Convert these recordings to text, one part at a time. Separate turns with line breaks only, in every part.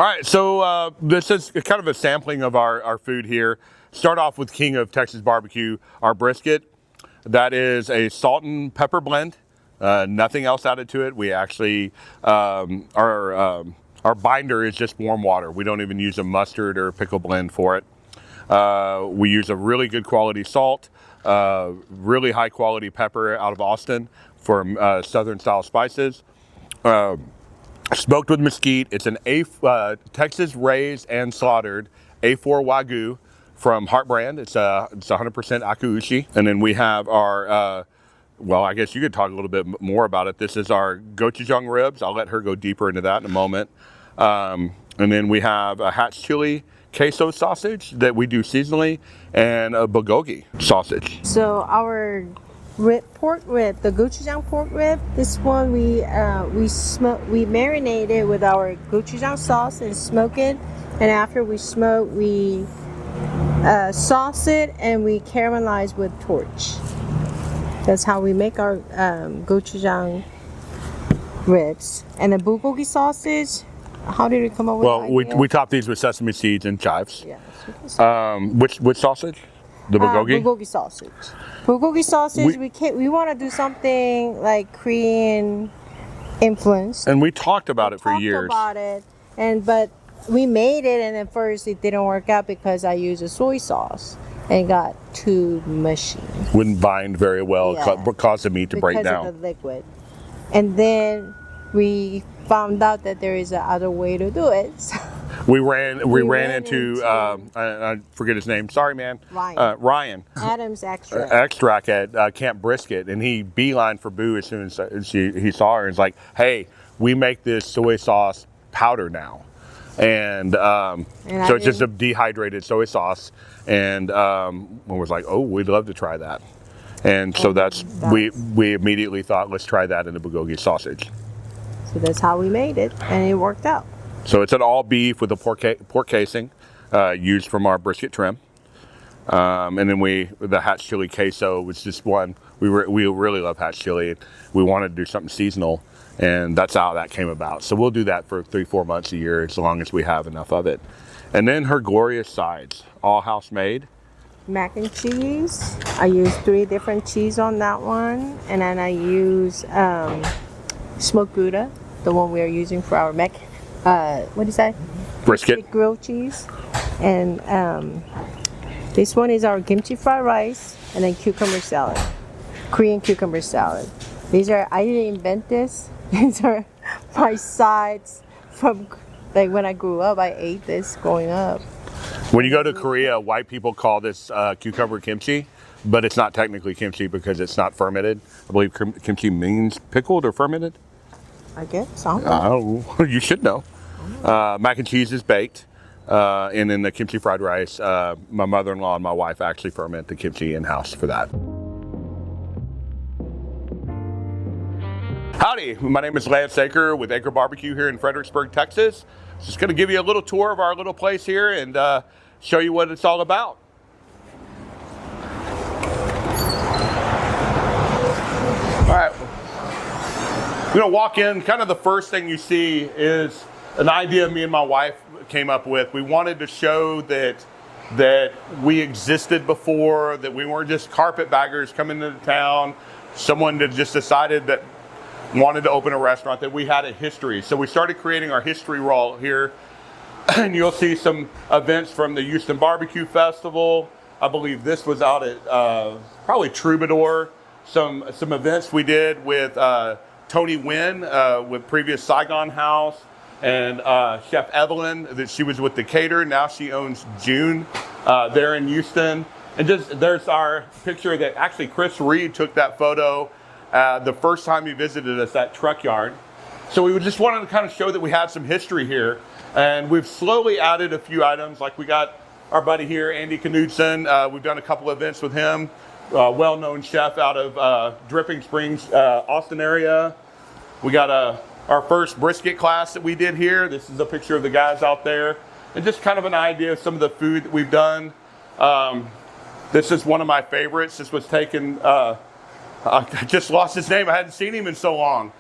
All right, so this is kind of a sampling of our food here. Start off with King of Texas Barbecue, our brisket. That is a salt and pepper blend, nothing else added to it. We actually, our binder is just warm water. We don't even use a mustard or pickle blend for it. We use a really good quality salt, really high quality pepper out of Austin for Southern style spices. Smoked with mesquite. It's an Texas raised and slaughtered A4 Wagyu from Heart Brand. It's 100% Akaushi. And then we have our, well, I guess you could talk a little bit more about it. This is our gochujang ribs. I'll let her go deeper into that in a moment. And then we have a hatch chili queso sausage that we do seasonally and a bulgogi sausage.
So our pork rib, the gochujang pork rib, this one we marinate it with our gochujang sauce and smoke it, and after we smoke we sauce it and we caramelize with torch. That's how we make our gochujang ribs. And the bulgogi sausage, how did it come up with?
Well, we top these with sesame seeds and chives.
Yeah.
Which sausage? The bulgogi?
Bulgogi sausage. Bulgogi sausage, we want to do something like Korean influence.
And we talked about it for years.
About it, but we made it, and at first it didn't work out because I used a soy sauce and it got too mushy.
Wouldn't bind very well, caused the meat to break down.
Because of the liquid. And then we found out that there is another way to do it. So
we ran into I forget his name. Sorry, man. Ryan.
Adam's extract.
Extract at Camp Brisket, and he beelined for Boo as soon as he saw her, and was like, "Hey, we make this soy sauce powder now." And so it's just a dehydrated soy sauce, and we was like, "Oh, we'd love to try that." And so we immediately thought, let's try that in the bulgogi sausage.
So that's how we made it, and it worked out.
So it's an all beef with a pork casing used from our brisket trim, and then the hatch chili queso was just one. We really love hatch chili. We wanted to do something seasonal, and that's how that came about. So we'll do that for 3-4 months a year as long as we have enough of it. And then her glorious sides, all house made.
Mac and cheese. I use 3 different cheese on that one, and then I use smoked Gouda, the one we are using for our what is that?
Brisket.
Grilled cheese. And this one is our kimchi fried rice, and then cucumber salad, Korean cucumber salad. I didn't invent this. These are my sides from like when I grew up. I ate this growing up.
When you go to Korea, white people call this cucumber kimchi, but it's not technically kimchi because it's not fermented. I believe kimchi means pickled or fermented.
I guess. I
don't know. You should know. Mac and cheese is baked, and then the kimchi fried rice. My mother-in-law and my wife actually ferment the kimchi in-house for that. Howdy, my name is Lance Eaker with Eaker Barbecue here in Fredericksburg, Texas. Just going to give you a little tour of our little place here and show you what it's all about. All right. We're going to walk in. Kind of the first thing you see is an idea me and my wife came up with. We wanted to show that we existed before, that we weren't just carpetbaggers coming into town, someone that just decided that wanted to open a restaurant, that we had a history. So we started creating our history wall here, and you'll see some events from the Houston Barbecue Festival. I believe this was out at probably Troubadour. Some events we did with Tony Wynn with previous Saigon House, and Chef Evelyn, that she was with Decatur. Now she owns June there in Houston. And just there's our picture that actually Chris Reed took that photo the first time he visited us at Truck Yard. So we just wanted to kind of show that we had some history here. And we've slowly added a few items, like we got our buddy here, Andy Knudsen. We've done a couple events with him. Well-known chef out of Dripping Springs, Austin area. We got our first brisket class that we did here. This is a picture of the guys out there. And just kind of an idea of some of the food that we've done. This is one of my favorites. This was taken, I just lost his name. I hadn't seen him in so long.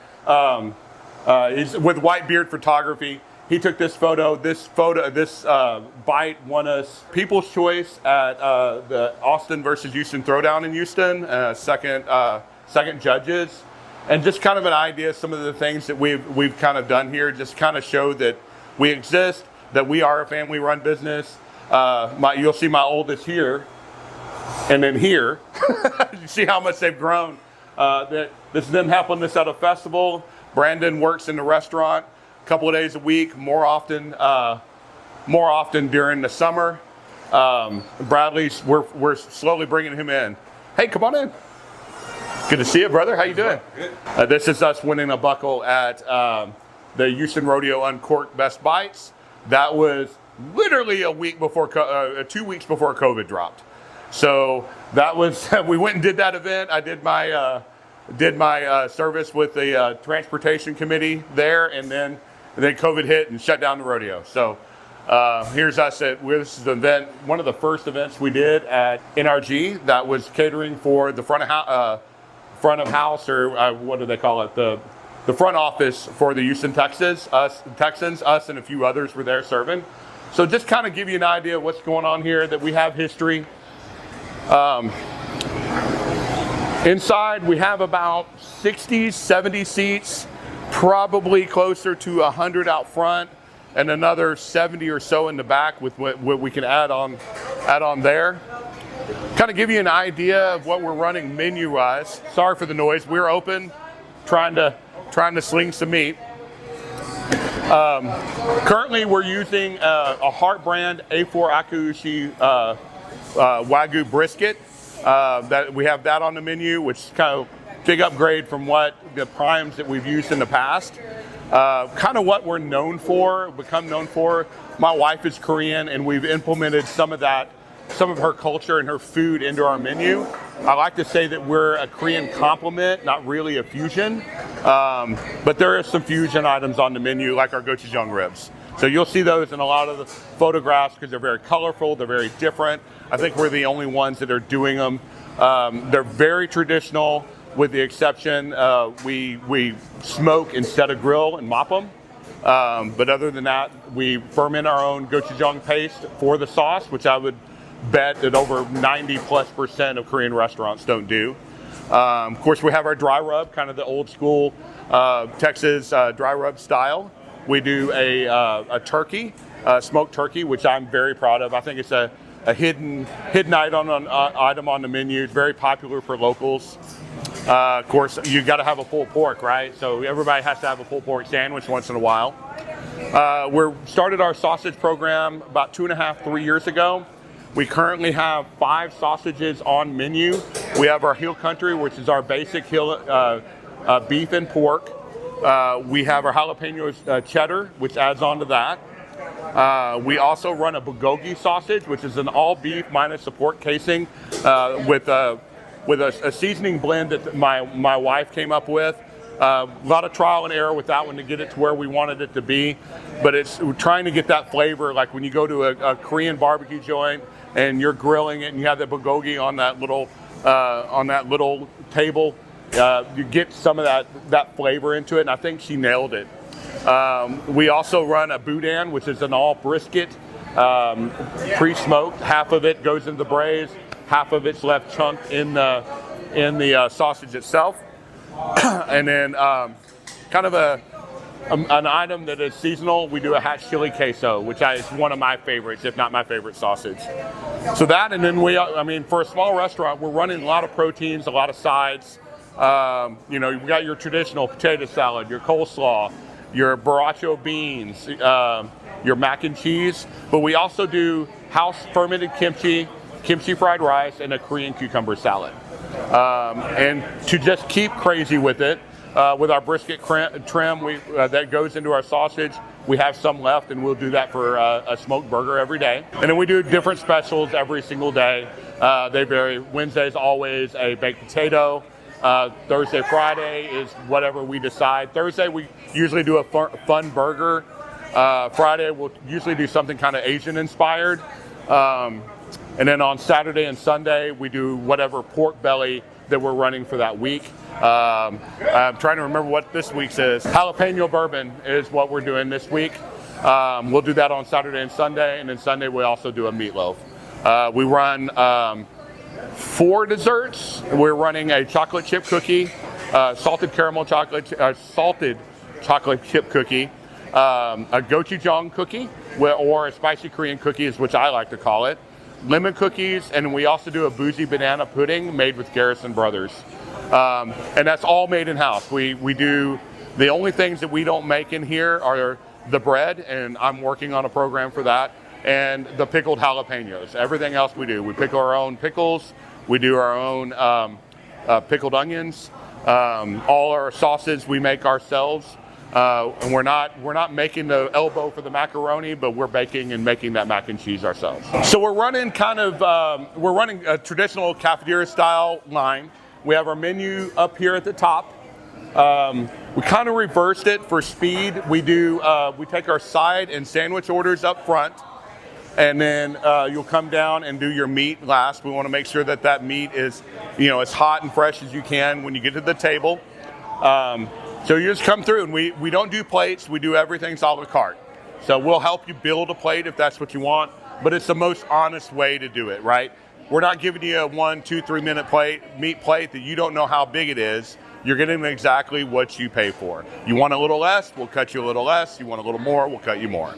He's with White Beard Photography. he took this photo. This bite won us People's Choice at the Austin versus Houston Throwdown in Houston. Second judges, and just kind of an idea of some of the things that we've kind of done here. Just kind of show that we exist, that we are a family-run business. You'll see my oldest here, and then here. You see how much they've grown. This is them helping us at a festival. Brandon works in the restaurant a couple of days a week, more often during the summer. Bradley's, we're slowly bringing him in. Hey, come on in. Good to see you, brother. How you doing? Good. This is us winning a buckle at the Houston Rodeo Uncorked Best Bites. That was literally 2 weeks before COVID dropped. So that was, we went and did that event. I did my service with the transportation committee there, and then COVID hit and shut down the rodeo. So here's us this is the event, one of the first events we did at NRG that was catering for the front of house, or what do they call it? The front office for the Houston Texans. Us and a few others were there serving. So just kind of give you an idea of what's going on here, that we have history. Inside, we have about 60, 70 seats, probably closer to 100 out front, and another 70 or so in the back with what we can add on there. Kind of give you an idea of what we're running menu-wise. Sorry for the noise. We're open, trying to sling some meat. Currently, we're using a Heart brand A4 Akuushi Wagyu brisket. That we have that on the menu, which is kind of big upgrade from what the primes that we've used in the past. Kind of what we're become known for. My wife is Korean, and we've implemented some of her culture and her food into our menu. I like to say that we're a Korean complement, not really a fusion. But there are some fusion items on the menu, like our gochujang ribs. So you'll see those in a lot of the photographs because they're very colorful, they're very different. I think we're the only ones that are doing them. They're very traditional, with the exception we smoke instead of grill and mop them. But other than that, we ferment our own gochujang paste for the sauce, which I would bet that over 90+% of Korean restaurants don't do. Of course, we have our dry rub, kind of the old school Texas dry rub style. We do a turkey, smoked turkey, which I'm very proud of. I think it's a hidden item on the menu. It's very popular for locals. Of course, you got to have a pulled pork, right? So everybody has to have a pulled pork sandwich once in a while. We started our sausage program about 3 years ago. We currently have 5 sausages on menu. We have our Hill Country, which is our basic beef and pork. We have our jalapeno cheddar, which adds on to that. We also run a bulgogi sausage, which is an all beef minus the pork casing, with a seasoning blend that my wife came up with. A lot of trial and error with that one to get it to where we wanted it to be, but we're trying to get that flavor, like when you go to a Korean barbecue joint and you're grilling it and you have the bulgogi on that little table, you get some of that flavor into it, and I think she nailed it. We also run a boudin, which is an all brisket, pre-smoked. Half of it goes into the braise, half of it's left chunked in the sausage itself. And then kind of an item that is seasonal, we do a hatch chili queso, which is one of my favorites, if not my favorite sausage. So that, and then for a small restaurant, we're running a lot of proteins, a lot of sides. We got your traditional potato salad, your coleslaw, your borracho beans, your mac and cheese, but we also do house fermented kimchi fried rice, and a Korean cucumber salad. And to just keep crazy with it, with our brisket trim that goes into our sausage, we have some left, and we'll do that for a smoked burger every day. And then we do different specials every single day. They vary. Wednesday's always a baked potato. Thursday, Friday is whatever we decide. Thursday, we usually do a fun burger. Friday, we'll usually do something kind of Asian inspired. And then on Saturday and Sunday, we do whatever pork belly that we're running for that week. I'm trying to remember what this week's is. Jalapeno bourbon is what we're doing this week. We'll do that on Saturday and Sunday, and then Sunday we also do a meatloaf. We run 4 desserts. We're running a chocolate chip cookie, salted chocolate chip cookie, a gochujang cookie, or a spicy Korean cookie is which I like to call it, lemon cookies, and we also do a boozy banana pudding made with Garrison Brothers. And that's all made in-house. We do, the only things that we don't make in here are the bread, and I'm working on a program for that, and the pickled jalapenos. Everything else we do. We pickle our own pickles. We do our own pickled onions. All our sauces we make ourselves. And we're not making the elbow for the macaroni, but we're baking and making that mac and cheese ourselves. So we're running a traditional cafeteria style line. We have our menu up here at the top. We kind of reversed it for speed. We take our side and sandwich orders up front, and then you'll come down and do your meat last. We want to make sure that that meat is, as hot and fresh as you can when you get to the table. So you just come through, and we don't do plates. We do everything a la carte. So we'll help you build a plate if that's what you want, but it's the most honest way to do it, right? We're not giving you a 1, 2, 3 minute meat plate that you don't know how big it is. You're getting exactly what you pay for. You want a little less, we'll cut you a little less. You want a little more, we'll cut you more.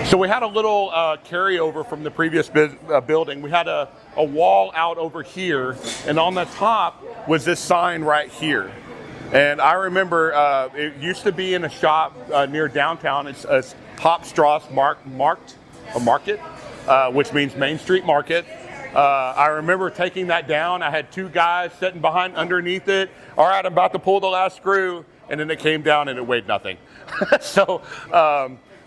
So we had a little carryover from the previous building. We had a wall out over here, and on the top was this sign right here. And I remember it used to be in a shop near downtown. It's Hop Strauss Market, which means Main Street Market. I remember taking that down. I had 2 guys sitting underneath it. All right, I'm about to pull the last screw, and then it came down and it weighed nothing. So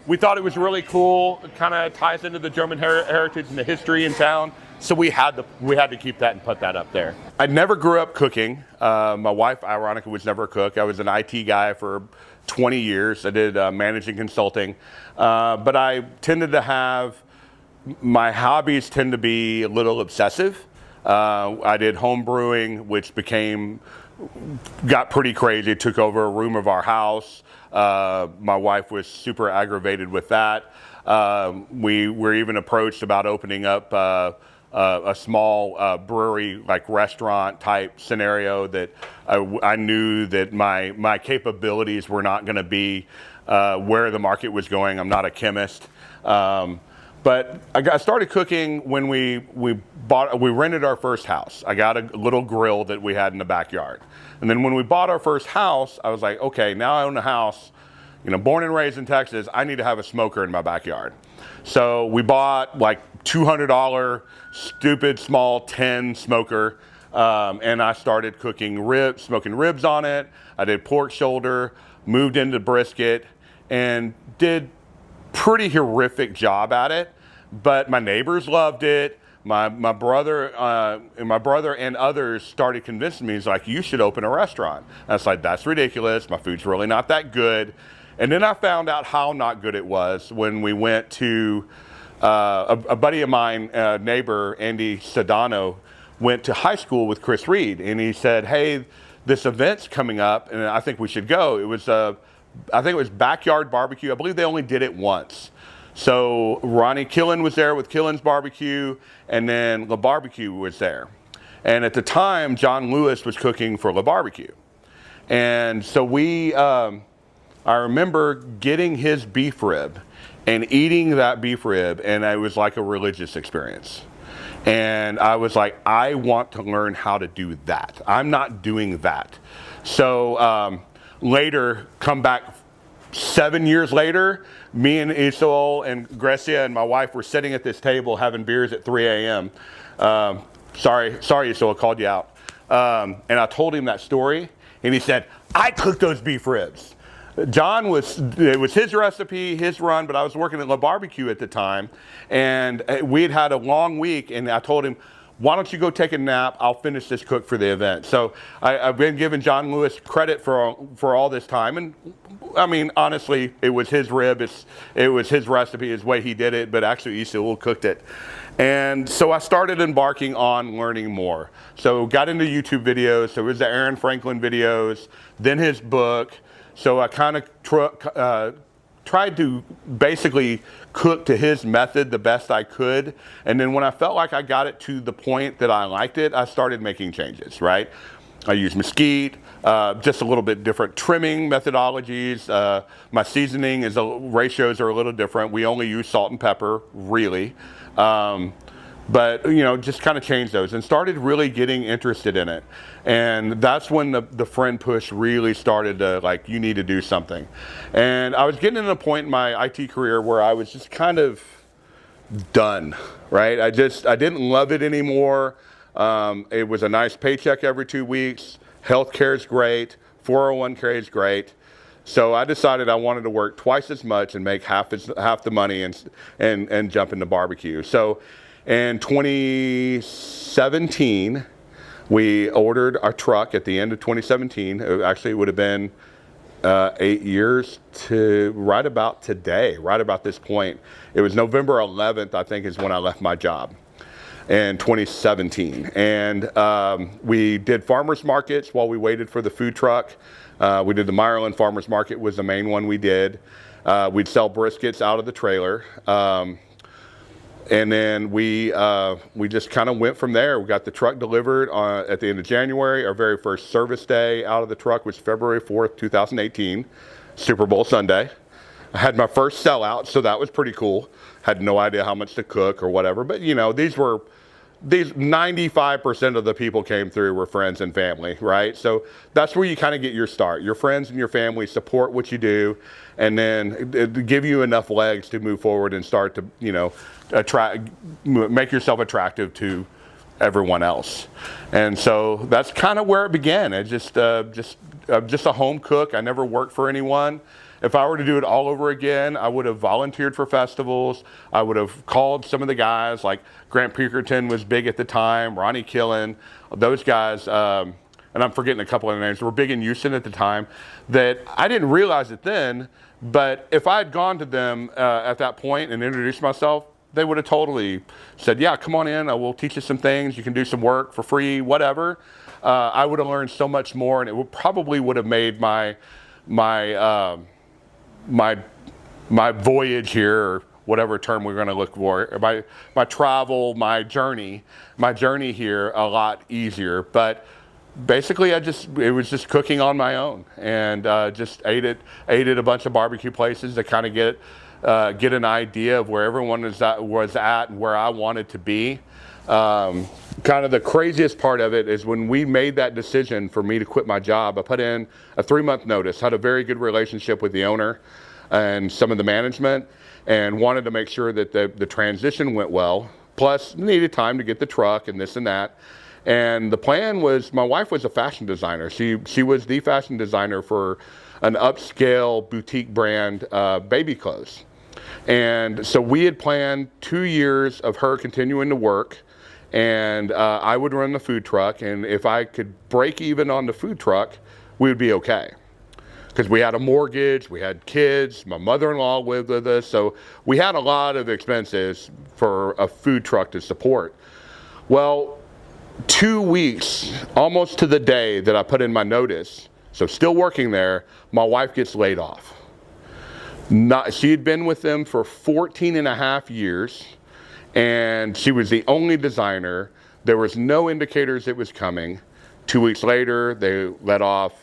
we thought it was really cool. It kind of ties into the German heritage and the history in town. So we had to keep that and put that up there. I never grew up cooking. My wife, ironically, was never a cook. I was an IT guy for 20 years. I did managing consulting, but I tended to have, my hobbies tend to be a little obsessive. I did home brewing, which got pretty crazy. It took over a room of our house. My wife was super aggravated with that. We were even approached about opening up a small brewery, like restaurant type scenario that I knew that my capabilities were not going to be where the market was going. I'm not a chemist. But I started cooking when we rented our first house. I got a little grill that we had in the backyard. And then when we bought our first house, I was like, okay, now I own a house, born and raised in Texas, I need to have a smoker in my backyard. So we bought like $200 stupid small 10 smoker, and I started smoking ribs on it. I did pork shoulder, moved into brisket, and did pretty horrific job at it, but my neighbors loved it. My brother and others started convincing me. He's like, you should open a restaurant. And I was like, that's ridiculous. My food's really not that good. And then I found out how not good it was when we went to a buddy of mine, neighbor Andy Sedano, went to high school with Chris Reed, and he said, hey, this event's coming up, and I think we should go. I think it was Backyard Barbecue. I believe they only did it once. So Ronnie Killen was there with Killen's Barbecue, and then Le Barbecue was there. And at the time, John Lewis was cooking for Le Barbecue. And so I remember getting his beef rib and eating that beef rib, and it was like a religious experience. And I was like, I want to learn how to do that. I'm not doing that. So later, come back 7 years later, me and Isol and Grecia and my wife were sitting at this table having beers at 3 a.m. Sorry, Isol, I called you out. And I told him that story, and he said, I cooked those beef ribs. It was his recipe, his run, but I was working at Le Barbecue at the time, and we had a long week, and I told him, why don't you go take a nap? I'll finish this cook for the event. So I've been giving John Lewis credit for all this time, and I mean, honestly, it was his rib, it was his recipe, his way he did it, but actually Isol cooked it. And so I started embarking on learning more. So got into YouTube videos, so it was the Aaron Franklin videos, then his book. So I kind of tried to basically cook to his method the best I could. And then when I felt like I got it to the point that I liked it, I started making changes, right? I use mesquite, just a little bit different trimming methodologies. My seasoning ratios are a little different. We only use salt and pepper, really. But, you know, just kind of changed those and started really getting interested in it. And that's when the friend push really started to, like, you need to do something. And I was getting to a point in my IT career where I was just kind of done, right? I didn't love it anymore. It was a nice paycheck every 2 weeks. Healthcare is great. 401k is great. So I decided I wanted to work twice as much and make half the money and jump into barbecue. So in 2017, we ordered our truck at the end of 2017. Actually, it would have been 8 years to right about today, right about this point. It was November 11th, I think, is when I left my job in 2017. And we did farmers markets while we waited for the food truck. We did the Maryland Farmers Market was the main one we did. We'd sell briskets out of the trailer. And then we just kind of went from there. We got the truck delivered at the end of January. Our very first service day out of the truck was February 4th, 2018, Super Bowl Sunday. I had my first sellout, so that was pretty cool. Had no idea how much to cook or whatever, but you know, these 95% of the people came through were friends and family, right? So that's where you kind of get your start. Your friends and your family support what you do, and then give you enough legs to move forward and start to, you know, make yourself attractive to everyone else. And so that's kind of where it began. It just a home cook. I never worked for anyone. If I were to do it all over again, I would have volunteered for festivals. I would have called some of the guys, like Grant Pinkerton was big at the time, Ronnie Killen, those guys, and I'm forgetting a couple of names, were big in Houston at the time, that I didn't realize it then, but if I had gone to them at that point and introduced myself, they would have totally said, yeah, come on in, I will teach you some things, you can do some work for free, whatever. I would have learned so much more, and it probably would have made my voyage here, or whatever term we're going to look for, my travel, my journey here a lot easier. But basically, it was just cooking on my own, and just ate at a bunch of barbecue places to kind of get an idea of where everyone was at and where I wanted to be. Kind of the craziest part of it is when we made that decision for me to quit my job, I put in a 3-month notice, had a very good relationship with the owner and some of the management, and wanted to make sure that the transition went well, plus needed time to get the truck and this and that. And the plan was, my wife was a fashion designer. She was the fashion designer for an upscale boutique brand, baby clothes. And so we had planned 2 years of her continuing to work, and I would run the food truck, and if I could break even on the food truck, we would be okay. Because we had a mortgage, we had kids, my mother-in-law lived with us, so we had a lot of expenses for a food truck to support. Well, 2 weeks, almost to the day that I put in my notice, so still working there, my wife gets laid off. She had been with them for 14 and a half years, and she was the only designer. There was no indicators it was coming. 2 weeks later, they let off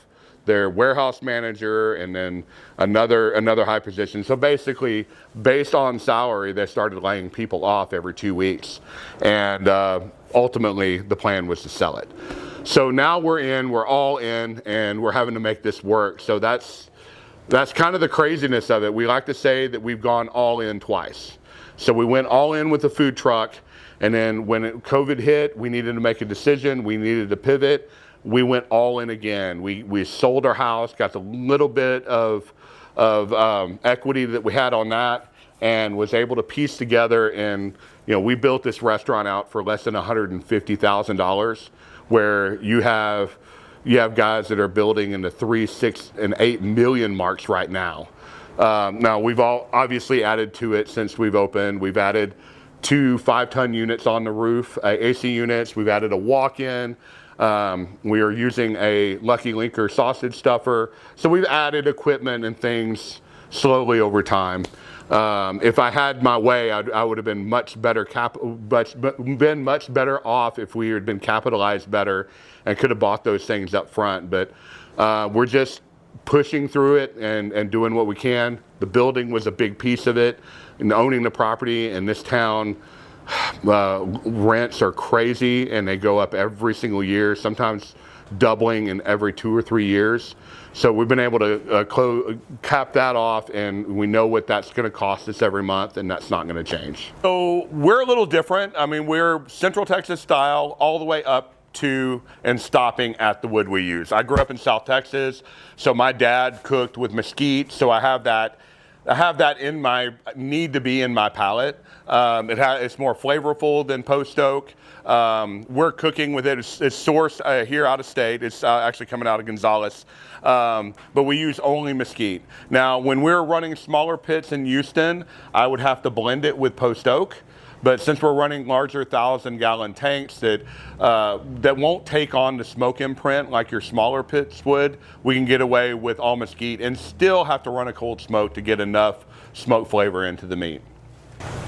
their warehouse manager and then another high position. So basically, based on salary, they started laying people off every 2 weeks. And ultimately, the plan was to sell it. So now we're all in, and we're having to make this work. So that's kind of the craziness of it. We like to say that we've gone all in twice. So we went all in with the food truck, and then when COVID hit, we needed to make a decision. We needed to pivot. We went all in again. We sold our house, got the little bit of equity that we had on that, and was able to piece together. And we built this restaurant out for less than $150,000, where you have guys that are building in the 3, 6, and 8 million marks right now. Now we've all obviously added to it since we've opened. We've added 2 5-ton units on the roof, AC units. We've added a walk-in. We are using a Lucky Linker sausage stuffer. So we've added equipment and things slowly over time. If I had my way, I would have been much better off if we had been capitalized better and could have bought those things up front. But we're just pushing through it and doing what we can. The building was a big piece of it, and owning the property in this town. Rents are crazy, and they go up every single year, sometimes doubling in every 2 or 3 years. So we've been able to cap that off, and we know what that's going to cost us every month, and that's not going to change. So we're a little different. I mean, we're Central Texas style all the way up to and stopping at the wood we use. I grew up in South Texas, so my dad cooked with mesquite, so I have that in my, need to be in my palate. It's more flavorful than post oak. We're cooking with it. It's sourced here out of state. It's actually coming out of Gonzales. But we use only mesquite. Now, when we're running smaller pits in Houston, I would have to blend it with post oak. But since we're running larger 1,000-gallon tanks that won't take on the smoke imprint like your smaller pits would, we can get away with all mesquite and still have to run a cold smoke to get enough smoke flavor into the meat.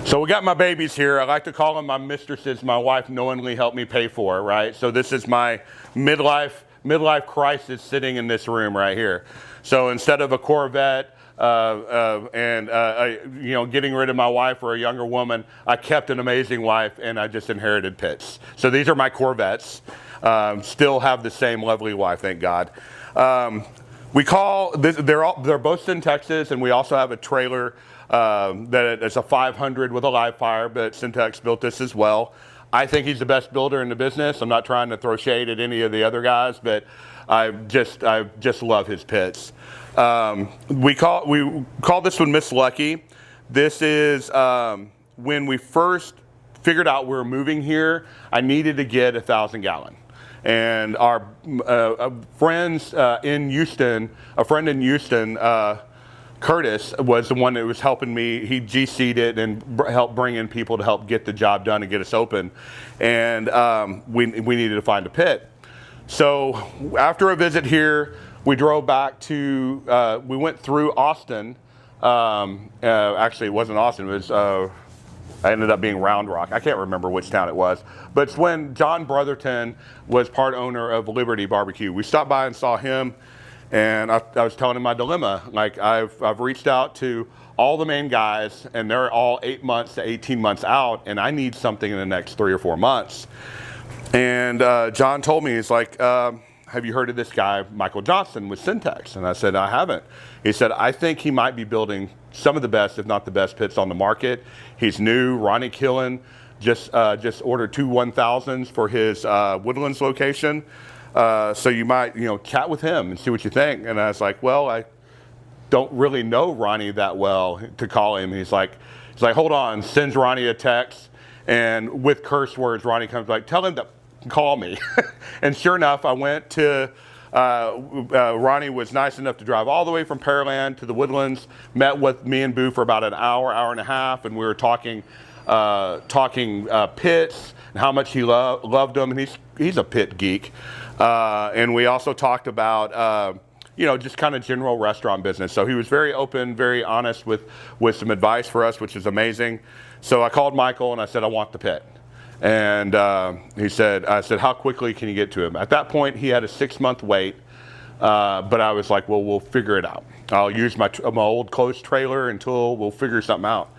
So we got my babies here. I like to call them my mistresses. My wife knowingly helped me pay for, right? So this is my midlife crisis sitting in this room right here. So instead of a Corvette, getting rid of my wife for a younger woman, I kept an amazing wife, and I just inherited pits. So these are my Corvettes. Still have the same lovely wife, thank God. They're both in Texas, and we also have a trailer that is a 500 with a live fire, but Syntex built this as well. I think he's the best builder in the business. I'm not trying to throw shade at any of the other guys, but I just love his pits. We call this one Miss Lucky. This is when we first figured out we were moving here, I needed to get 1,000-gallon. And our friends in Houston, Curtis, was the one that was helping me. He GC'd it and helped bring in people to help get the job done and get us open. And we needed to find a pit. So after a visit here, we drove back to, we went through Austin. Actually, it wasn't Austin. It was, I ended up being Round Rock. I can't remember which town it was. But it's when John Brotherton was part owner of Liberty Barbecue. We stopped by and saw him, and I was telling him my dilemma. Like, I've reached out to all the main guys, and they're all 8 months to 18 months out, and I need something in the next 3 or 4 months. And John told me, he's like, have you heard of this guy, Michael Johnson with Syntex? And I said, I haven't. He said, I think he might be building some of the best, if not the best, pits on the market. He's new. Ronnie Killen just ordered 2 1000s for his Woodlands location. So you might, chat with him and see what you think. And I was like, well, I don't really know Ronnie that well to call him. He's like, hold on, sends Ronnie a text. And with curse words, Ronnie comes like, tell him to call me. And sure enough, I went to, Ronnie was nice enough to drive all the way from Pearland to the Woodlands, met with me and Boo for about an hour and a half, and we were talking pits and how much he loved them, and he's a pit geek. And we also talked about, just kind of general restaurant business. So he was very open, very honest with some advice for us, which is amazing. So I called Michael and I said, I want the pit. And I said, how quickly can you get to him? At that point, he had a 6-month wait, but I was like, well, we'll figure it out. I'll use my old closed trailer until we'll figure something out.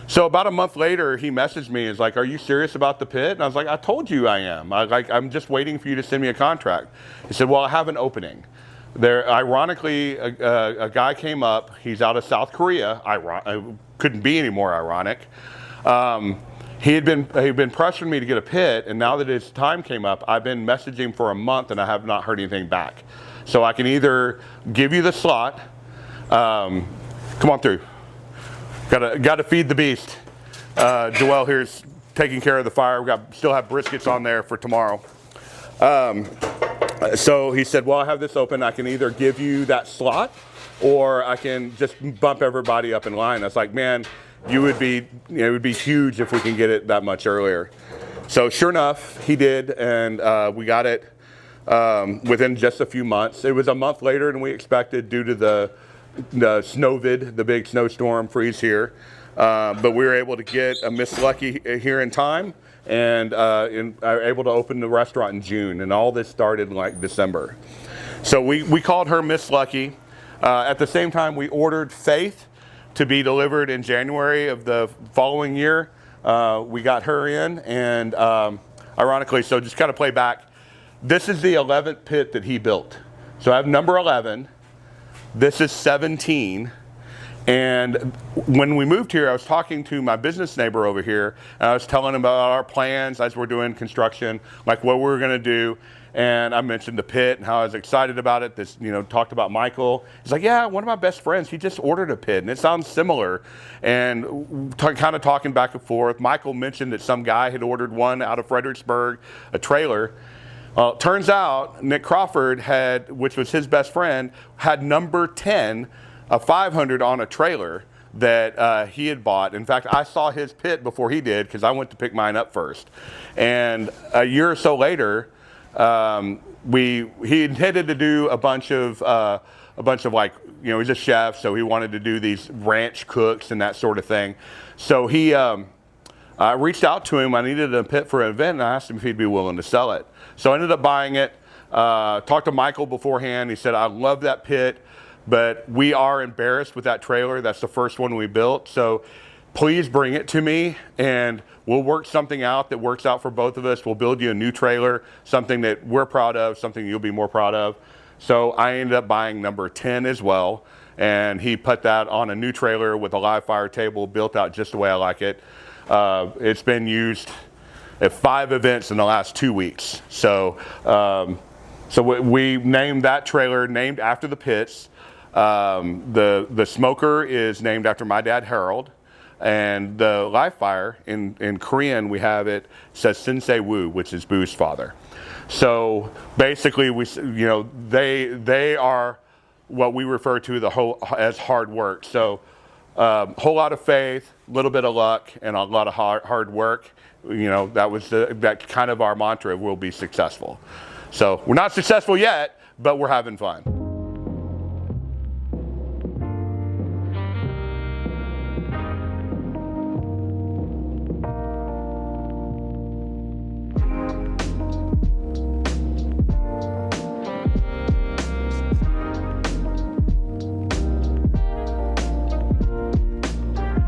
So about a month later, he messaged me. He's like, are you serious about the pit? And I was like, I told you I am. I'm just waiting for you to send me a contract. He said, well, I have an opening. There, ironically, a guy came up. He's out of South Korea. Couldn't be any more ironic. He'd been pressuring me to get a pit, and now that his time came up, I've been messaging for a month, and I have not heard anything back. So I can either give you the slot. Come on through. Got to feed the beast. Joel here's taking care of the fire. Still have briskets on there for tomorrow. So he said, well, I have this open. I can either give you that slot, or I can just bump everybody up in line. I was like, man, it would be huge if we can get it that much earlier. So sure enough, he did, and we got it within just a few months. It was a month later than we expected due to the snowvid, the big snowstorm freeze here. But we were able to get a Miss Lucky here in time, and able to open the restaurant in June, and all this started in like December. So we called her Miss Lucky. At the same time, we ordered Faith to be delivered in January of the following year. We got her in, and ironically, so just kind of play back, this is the 11th pit that he built. So I have number 11, this is 17, and when we moved here, I was talking to my business neighbor over here, and I was telling him about our plans as we're doing construction, like what we were gonna do. And I mentioned the pit and how I was excited about it. This, talked about Michael. He's like, yeah, one of my best friends, he just ordered a pit and it sounds similar. And kind of talking back and forth, Michael mentioned that some guy had ordered one out of Fredericksburg, a trailer. Well, it turns out Nick Crawford had, which was his best friend, had number 10, a 500 on a trailer that he had bought. In fact, I saw his pit before he did because I went to pick mine up first. And a year or so later, he intended to do a bunch of like, he's a chef, so he wanted to do these ranch cooks and that sort of thing. So he, I reached out to him. I needed a pit for an event, and I asked him if he'd be willing to sell it. So I ended up buying it. Talked to Michael beforehand. He said, I love that pit, but we are embarrassed with that trailer. That's the first one we built. So please bring it to me, and we'll work something out that works out for both of us. We'll build you a new trailer, something that we're proud of, something you'll be more proud of. So I ended up buying number 10 as well, and he put that on a new trailer with a live fire table built out just the way I like it. It's been used at 5 events in the last 2 weeks. So, we named that trailer named after the pits. The smoker is named after my dad, Harold. And the live fire, in Korean, we have it says Sensei Woo, which is Boo's father. So basically, they are what we refer to as hard work. So whole lot of faith, a little bit of luck, and a lot of hard work. That kind of our mantra. We'll be successful. So we're not successful yet, but we're having fun.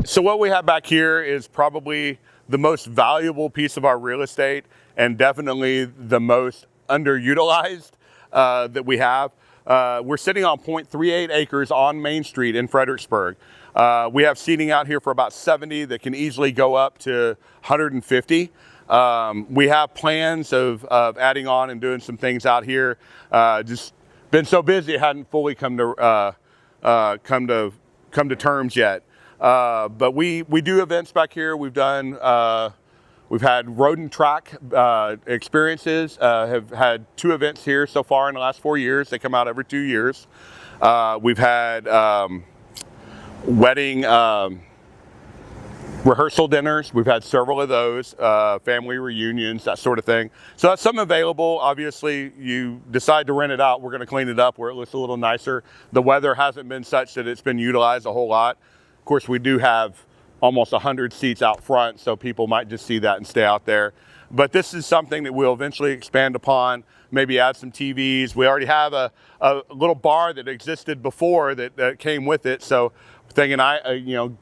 So what we have back here is probably the most valuable piece of our real estate, and definitely the most underutilized that we have. We're sitting on 0.38 acres on Main Street in Fredericksburg. We have seating out here for about 70 that can easily go up to 150. We have plans of adding on and doing some things out here. Just been so busy, it hadn't fully come to terms yet. But we do events back here. We've had road and track experiences. Have had 2 events here so far in the last 4 years. They come out every 2 years. We've had wedding rehearsal dinners. We've had several of those, family reunions, that sort of thing. So that's something available. Obviously, you decide to rent it out, we're going to clean it up where it looks a little nicer. The weather hasn't been such that it's been utilized a whole lot. Of course, we do have almost 100 seats out front, so people might just see that and stay out there. But this is something that we'll eventually expand upon, maybe add some TVs. We already have a little bar that existed before that came with it. So thinking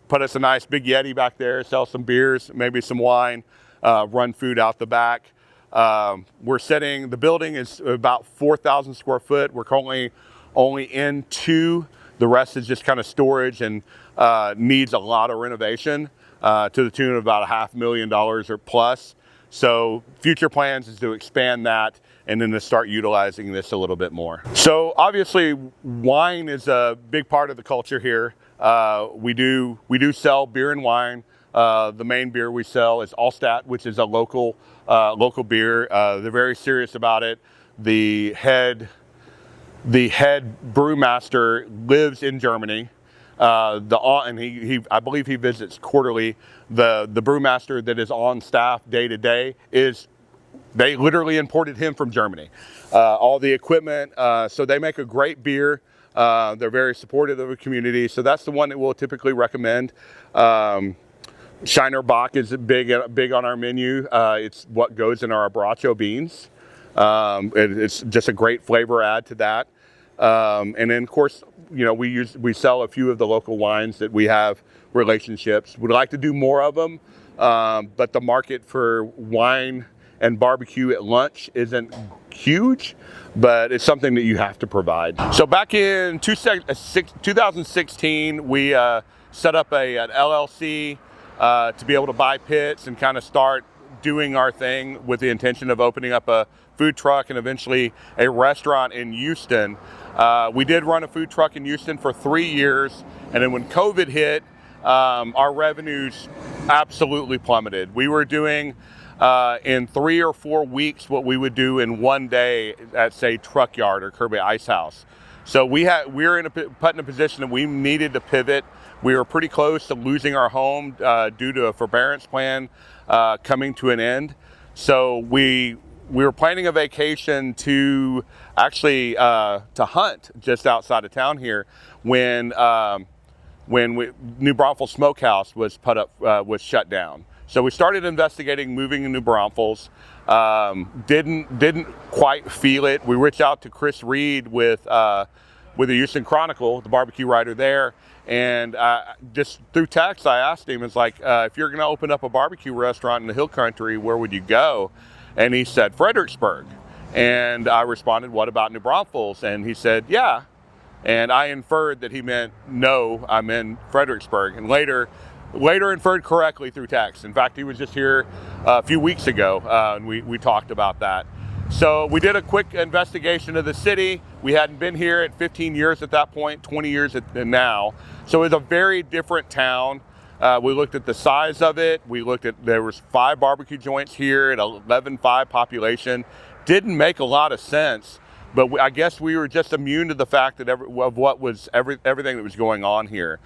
put us a nice big Yeti back there, sell some beers, maybe some wine, run food out the back. The building is about 4,000 square foot. We're currently only in 2. The rest is just kind of storage and needs a lot of renovation to the tune of about $500,000 or plus. So future plans is to expand that and then to start utilizing this a little bit more. So obviously wine is a big part of the culture here. We do sell beer and wine. The main beer we sell is Allstat, which is a local beer. They're very serious about it. The head brewmaster lives in Germany. And I believe he visits quarterly. The brewmaster that is on staff day to day they literally imported him from Germany. All the equipment, so they make a great beer. They're very supportive of the community, so that's the one that we'll typically recommend. Shiner Bach is big on our menu. It's what goes in our abbraccio beans. It's just a great flavor add to that. And then, of course, you know, we sell a few of the local wines that we have relationships. We'd like to do more of them, but the market for wine and barbecue at lunch isn't huge, but it's something that you have to provide. So back in 2016, we set up an LLC to be able to buy pits and kind of start doing our thing with the intention of opening up a food truck and eventually a restaurant in Houston. We did run a food truck in Houston for 3 years, and then when COVID hit, our revenues absolutely plummeted. We were doing in 3 or 4 weeks what we would do in 1 day at, say, Truck Yard or Kirby Ice House. So we were put in a position that we needed to pivot. We were pretty close to losing our home due to a forbearance plan coming to an end. So we were planning a vacation to actually to hunt just outside of town here when New Braunfels Smokehouse was was shut down. So we started investigating moving to New Braunfels. Didn't quite feel it. We reached out to Chris Reed with the Houston Chronicle, the barbecue writer there, and just through text I asked him, it's like, if you're going to open up a barbecue restaurant in the Hill Country, where would you go? And he said Fredericksburg, and I responded, what about New Braunfels? And he said, yeah. And I inferred that he meant, no, I'm in Fredericksburg, and later inferred correctly through text. In fact, he was just here a few weeks ago, and we talked about that. So we did a quick investigation of the city. We hadn't been here at 15 years at that point, 20 years now. So it was a very different town. We looked at the size of it. We looked at, there was 5 barbecue joints here at 11.5 population. Didn't make a lot of sense, but I guess we were just immune to the fact that everything that was going on here.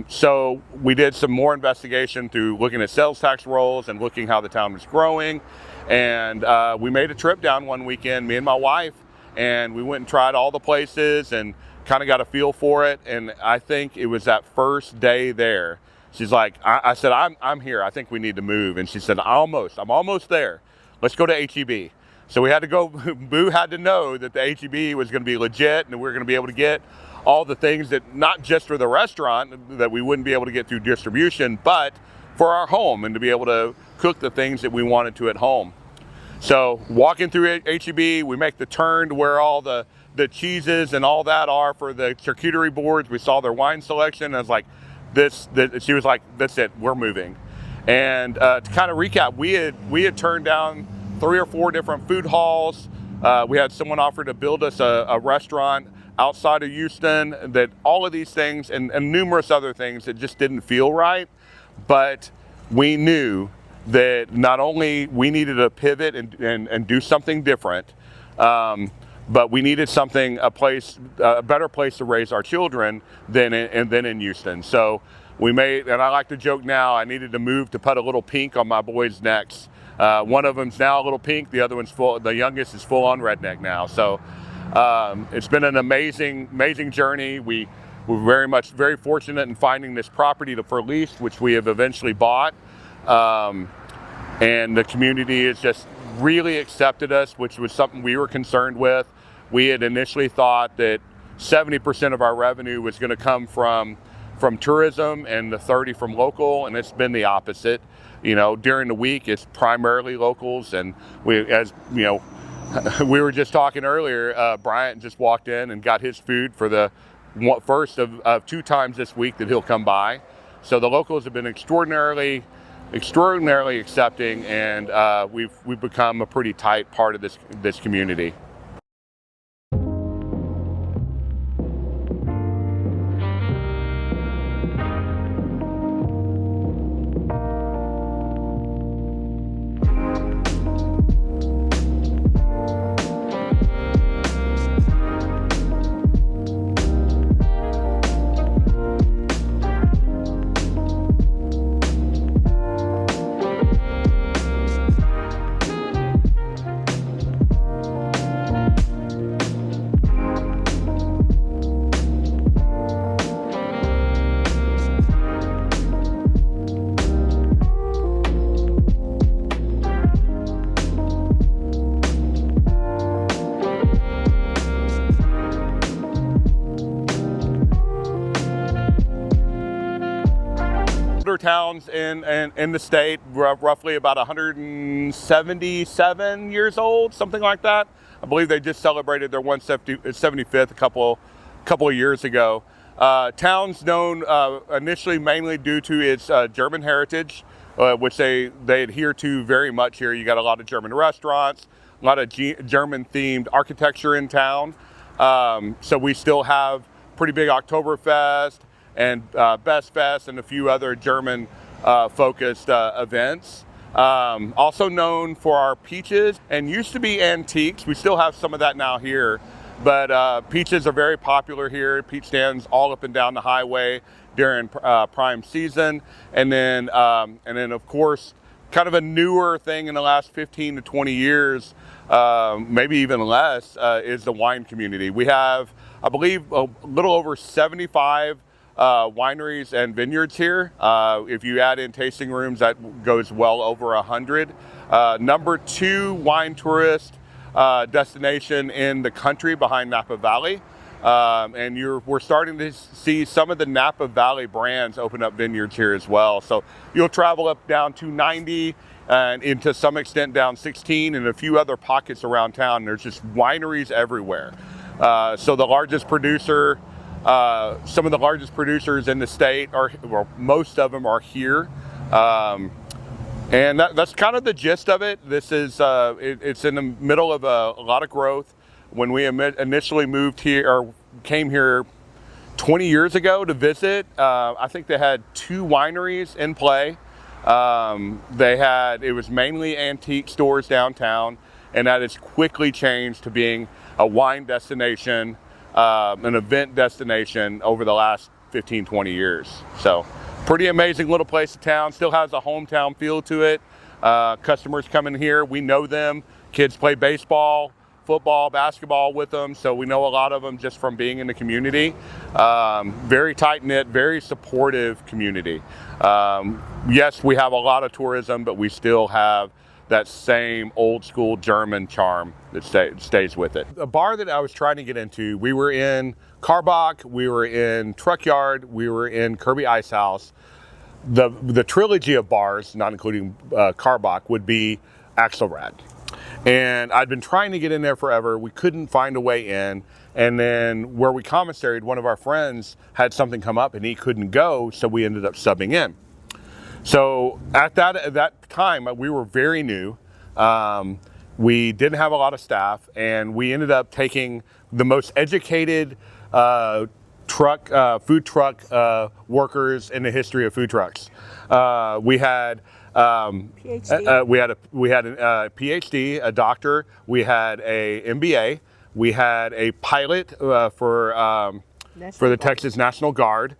So we did some more investigation through looking at sales tax rolls and looking how the town was growing. And we made a trip down one weekend, me and my wife, and we went and tried all the places and kind of got a feel for it. And I think it was that first day there, she's like, I said, I'm here. I think we need to move. And she said, I'm almost there. Let's go to HEB. So we had to go, Boo had to know that the HEB was going to be legit and we were going to be able to get all the things that, not just for the restaurant, that we wouldn't be able to get through distribution, but for our home and to be able to cook the things that we wanted to at home. So walking through HEB, we make the turn to where all the cheeses and all that are for the charcuterie boards. We saw their wine selection. And I was like, she was like, that's it, we're moving. And to kind of recap, we had turned down 3 or 4 different food halls. We had someone offer to build us a restaurant outside of Houston, that all of these things and numerous other things that just didn't feel right. But we knew that not only we needed to pivot and do something different, but we needed a better place to raise our children than in Houston. So we made, and I like to joke now, I needed to move to put a little pink on my boys' necks. One of them's now a little pink, the other one's the youngest is full on redneck now. So it's been an amazing journey. We're very fortunate in finding this property for lease, which we have eventually bought. And the community has just really accepted us, which was something we were concerned with. We had initially thought that 70% of our revenue was going to come from tourism and the 30% from local, and it's been the opposite. You know, during the week it's primarily locals, and we were just talking earlier, Bryant just walked in and got his food for the first of 2 times this week that he'll come by. So the locals have been extraordinarily accepting, and we've become a pretty tight part of this community. towns in the state, roughly about 177 years old, something like that. I believe they just celebrated their 175th a couple of years ago. Town's known initially mainly due to its German heritage, which they adhere to very much here. You got a lot of German restaurants, a lot of German-themed architecture in town. So we still have pretty big Oktoberfest and Best Fest and a few other German focused events. Also known for our peaches, and used to be antiques. We still have some of that now here, but peaches are very popular here. Peach stands all up and down the highway during prime season, and then of course, kind of a newer thing in the last 15 to 20 years, maybe even less, is the wine community. We have, I believe, a little over 75 wineries and vineyards here. If you add in tasting rooms, that goes well over 100. Number 2 wine tourist destination in the country behind Napa Valley. And we're starting to see some of the Napa Valley brands open up vineyards here as well. So you'll travel up down 290 and into some extent down 16 and a few other pockets around town. There's just wineries everywhere. So the largest producer, some of the largest producers in the state most of them are here. And that's kind of the gist of it. This is, it's in the middle of a lot of growth. When we initially moved here, or came here 20 years ago to visit, I think they had 2 wineries in play. It was mainly antique stores downtown, and that has quickly changed to being a wine destination, an event destination over the last 15, 20 years. So pretty amazing little place of town, still has a hometown feel to it. Customers come in here, we know them. Kids play baseball, football, basketball with them, so we know a lot of them just from being in the community. Very tight-knit, very supportive community. Yes, we have a lot of tourism, but we still have that same old school German charm that stays with it. The bar that I was trying to get into, we were in Karbach, we were in Truck Yard, we were in Kirby Ice House. The trilogy of bars, not including Karbach, would be Axelrad. And I'd been trying to get in there forever. We couldn't find a way in. And then where we commissaried, one of our friends had something come up and he couldn't go, so we ended up subbing in. So at that time, we were very new. We didn't have a lot of staff, and we ended up taking the most educated food truck workers in the history of food trucks. We had
PhD.
we had a PhD, a doctor. We had a MBA. We had a pilot for the Texas National Guard,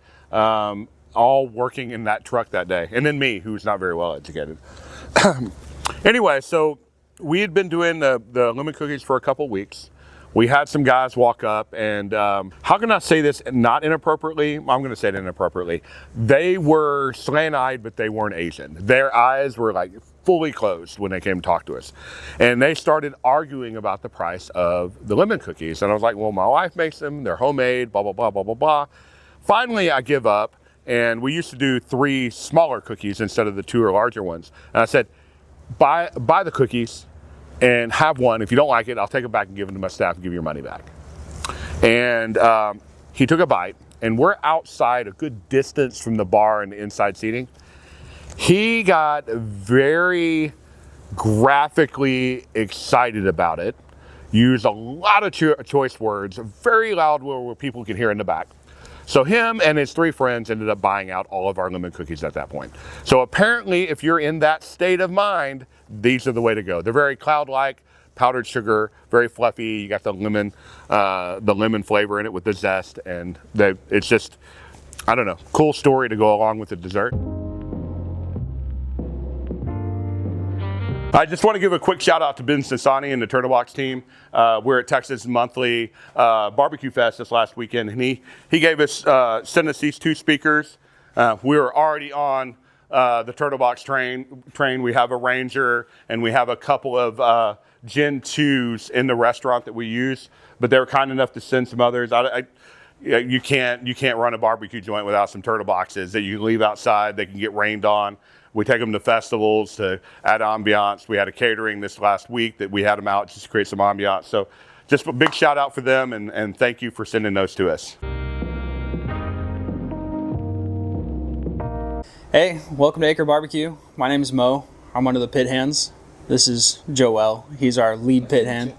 all working in that truck that day. And then me, who's not very well educated. Anyway, so we had been doing the lemon cookies for a couple weeks. We had some guys walk up, and how can I say this not inappropriately? I'm going to say it inappropriately. They were slant-eyed, but they weren't Asian. Their eyes were like fully closed when they came to talk to us. And they started arguing about the price of the lemon cookies. And I was like, well, my wife makes them. They're homemade, blah, blah, blah, blah, blah, blah. Finally, I give up, and we used to do 3 smaller cookies instead of the 2 or larger ones. And I said, buy the cookies and have one. If you don't like it, I'll take it back and give it to my staff and give you your money back. And he took a bite, and we're outside a good distance from the bar and the inside seating. He got very graphically excited about it, used a lot of choice words, very loud where people could hear in the back. So him and his 3 friends ended up buying out all of our lemon cookies at that point. So apparently, if you're in that state of mind, these are the way to go. They're very cloud-like, powdered sugar, very fluffy. You got the lemon flavor in it with the zest, and it's just, I don't know, cool story to go along with the dessert. I just want to give a quick shout out to Ben Sassani and the Turtle Box team. We're at Texas Monthly Barbecue Fest this last weekend, and he gave us, sent us these 2 speakers. We were already on the Turtle Box train. We have a Ranger, and we have a couple of Gen 2s in the restaurant that we use, but they were kind enough to send some others. you can't run a barbecue joint without some turtle boxes that you can leave outside. They can get rained on. We take them to festivals to add ambiance. We had a catering this last week that we had them out just to create some ambiance. So just a big shout out for them, and thank you for sending those to us.
Hey, welcome to Eaker Barbecue. My name is Mo. I'm one of the pit hands. This is Joel. He's our lead pit hand.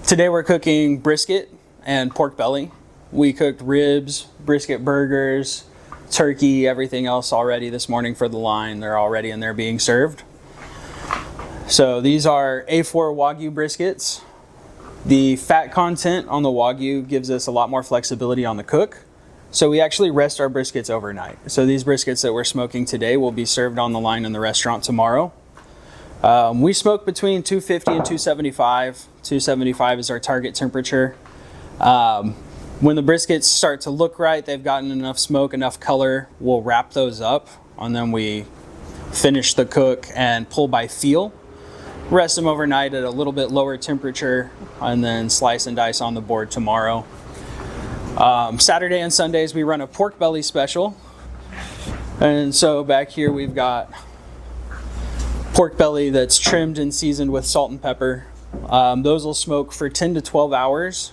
Today we're cooking brisket and pork belly. We cooked ribs, brisket burgers, turkey, everything else already this morning for the line. They're already in there being served. So these are A4 Wagyu briskets. The fat content on the Wagyu gives us a lot more flexibility on the cook. So we actually rest our briskets overnight. So these briskets that we're smoking today will be served on the line in the restaurant tomorrow. We smoke between 250 and 275. 275 is our target temperature. When the briskets start to look right, they've gotten enough smoke, enough color, we'll wrap those up, and then we finish the cook and pull by feel. Rest them overnight at a little bit lower temperature, and then slice and dice on the board tomorrow. Saturday and Sundays we run a pork belly special, and so back here we've got pork belly that's trimmed and seasoned with salt and pepper. Those will smoke for 10 to 12 hours,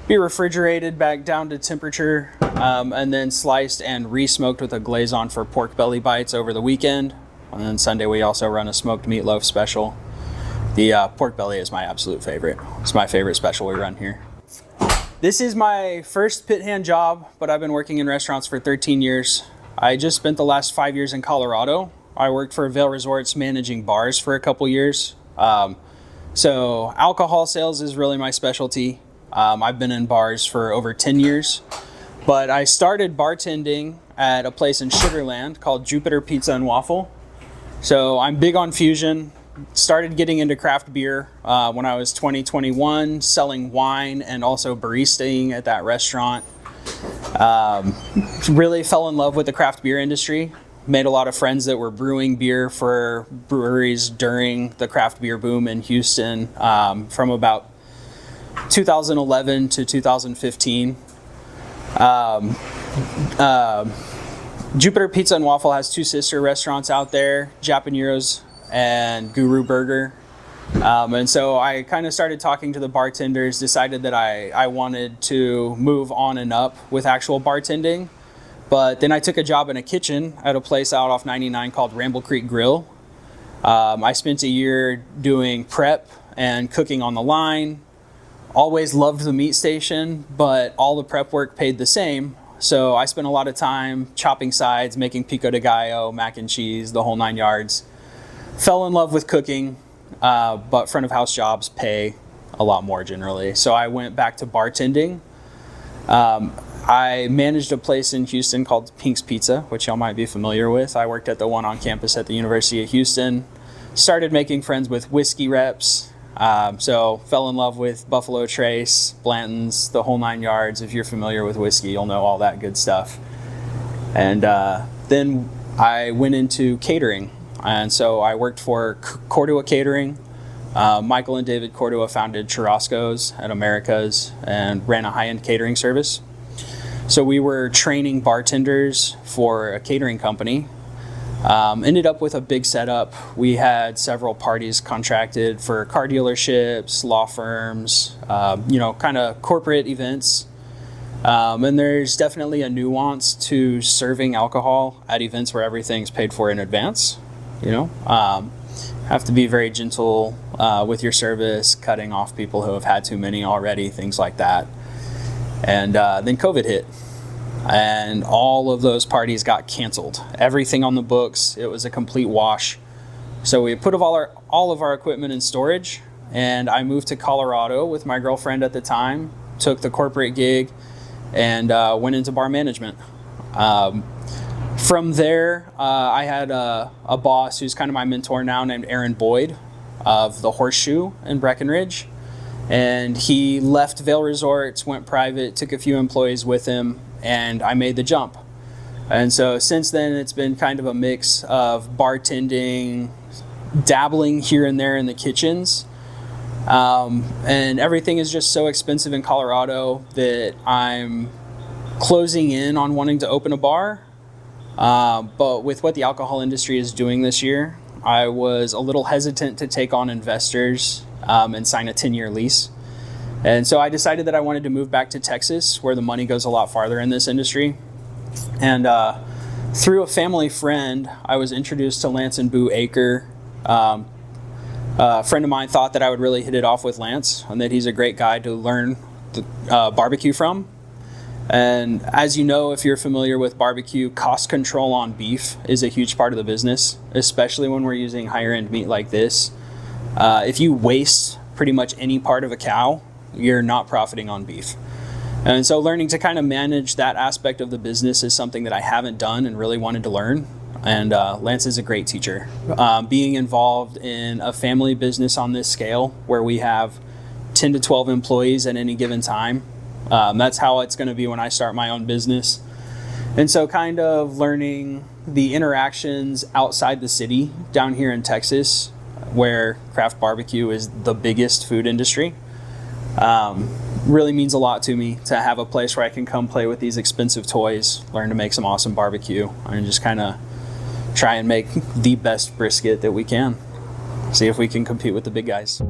be refrigerated back down to temperature, and then sliced and re-smoked with a glaze on for pork belly bites over the weekend. And then Sunday we also run a smoked meatloaf special. The pork belly is my absolute favorite. It's my favorite special we run here. This is my first pit hand job, but I've been working in restaurants for 13 years. I just spent the last 5 years in Colorado. I worked for Vail Resorts managing bars for a couple years. So alcohol sales is really my specialty. I've been in bars for over 10 years, but I started bartending at a place in Sugar Land called Jupiter Pizza and Waffle. So I'm big on fusion. Started getting into craft beer when I was 21, selling wine and also baristaing at that restaurant. Really fell in love with the craft beer industry. Made a lot of friends that were brewing beer for breweries during the craft beer boom in Houston from about 2011 to 2015. Jupiter Pizza and Waffle has two sister restaurants out there, Japaniro's and Guru Burger. And so I kind of started talking to the bartenders, decided that I wanted to move on and up with actual bartending. But then I took a job in a kitchen at a place out off 99 called Ramble Creek Grill. I spent a year doing prep and cooking on the line. Always loved the meat station, but all the prep work paid the same. So I spent a lot of time chopping sides, making pico de gallo, mac and cheese, the whole 9 yards. Fell in love with cooking, but front of house jobs pay a lot more generally. So I went back to bartending. I managed a place in Houston called Pink's Pizza, which y'all might be familiar with. I worked at the one on campus at the University of Houston. Started making friends with whiskey reps. So fell in love with Buffalo Trace, Blanton's, the whole 9 yards. If you're familiar with whiskey, you'll know all that good stuff. And then I went into catering. And so I worked for Cordua Catering. Michael and David Cordua founded Churrasco's at America's and ran a high-end catering service. So we were training bartenders for a catering company. Ended up with a big setup. We had several parties contracted for car dealerships, law firms, kind of corporate events. And there's definitely a nuance to serving alcohol at events where everything's paid for in advance. Have to be very gentle with your service, cutting off people who have had too many already, things like that. And then COVID hit, and all of those parties got canceled. Everything on the books, it was a complete wash. So we put all of our equipment in storage, and I moved to Colorado with my girlfriend at the time, took the corporate gig, and went into bar management. From there, I had a boss who's kind of my mentor now, named Aaron Boyd of the Horseshoe in Breckenridge. And he left Vail Resorts, went private, took a few employees with him, and I made the jump. And so since then, it's been kind of a mix of bartending, dabbling here and there in the kitchens. And everything is just so expensive in Colorado that I'm closing in on wanting to open a bar. But with what the alcohol industry is doing this year, I was a little hesitant to take on investors and sign a 10-year lease. And so I decided that I wanted to move back to Texas, where the money goes a lot farther in this industry. And through a family friend, I was introduced to Lance and Boo Eaker. A friend of mine thought that I would really hit it off with Lance and that he's a great guy to learn the barbecue from. And as you know, if you're familiar with barbecue, cost control on beef is a huge part of the business, especially when we're using higher end meat like this. If you waste pretty much any part of a cow, you're not profiting on beef. And so learning to kind of manage that aspect of the business is something that I haven't done and really wanted to learn. And Lance is a great teacher. Being involved in a family business on this scale where we have 10 to 12 employees at any given time, that's how it's going to be when I start my own business. And so kind of learning the interactions outside the city down here in Texas, where craft barbecue is the biggest food industry, really means a lot to me to have a place where I can come play with these expensive toys, learn to make some awesome barbecue, and just kind of try and make the best brisket that we can. See if we can compete with the big guys.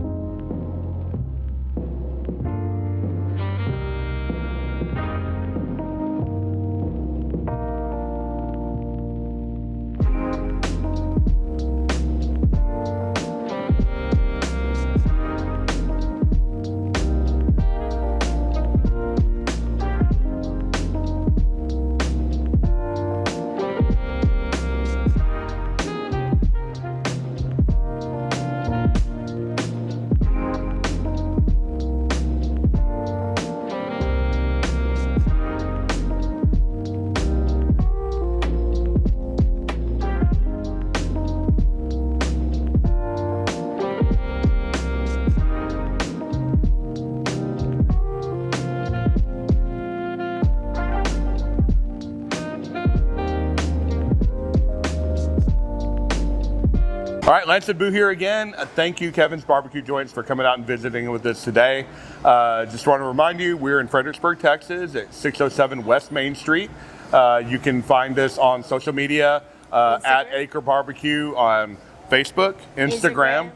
All right, Lance and Boo here again. Thank you, Kevin's Barbecue Joints, for coming out and visiting with us today. Just want to remind you, we're in Fredericksburg, Texas at 607 West Main Street. You can find us on social media at Eaker Barbecue on Facebook, Instagram.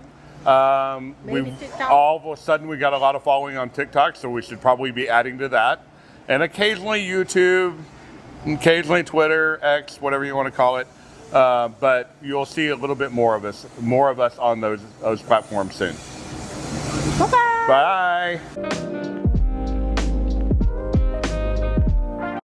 All of a sudden we got a lot of following on TikTok, so we should probably be adding to that. And occasionally YouTube, occasionally Twitter, X, whatever you want to call it. But you'll see a little bit more of us on those platforms soon.
Bye-bye.
Bye.